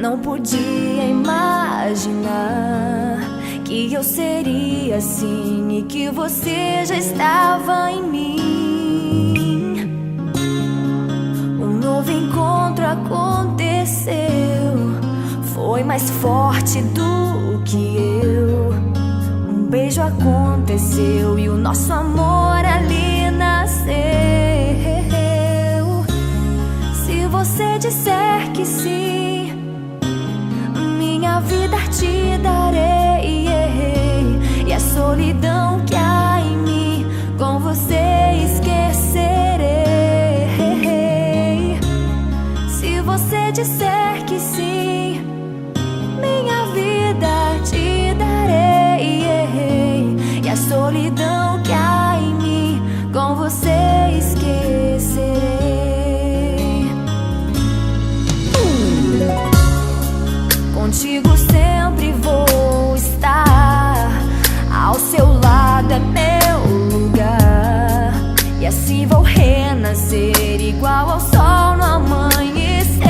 Não podia imaginar que eu seria assim e que você já estava em mim. Um novo encontro aconteceu, foi mais forte do que eu. Um beijo aconteceu e o nosso amor ali nasceu. Se você disser que sim, minha vida te darei, e a solidão que há em mim com você esquecerei. Se você disser que sim, minha vida te darei, e a solidão que há em mim com você esquecerei. Contigo sempre vou estar, ao seu lado é meu lugar, e assim vou renascer igual ao sol no amanhecer.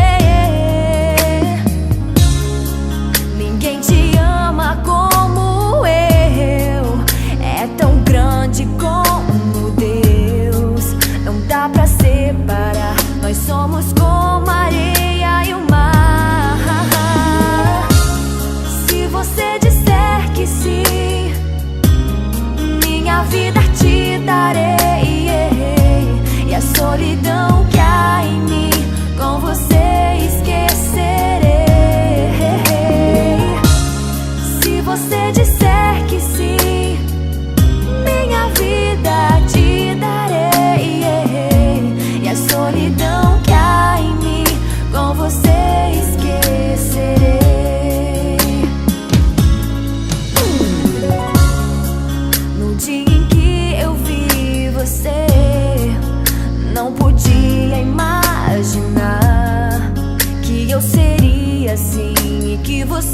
Ninguém te ama como eu, é tão grande como Deus. Não dá pra separar, nós somos como a areia e o mar. Se você disser que sim, minha vida te darei, e a solidão que há em mim com você esquecerei. Se você disser que sim, minha vida te darei, e a solidão que há em mim com você esquecerei. No dia em que eu vi você, não podia imaginar que eu seria assim e que você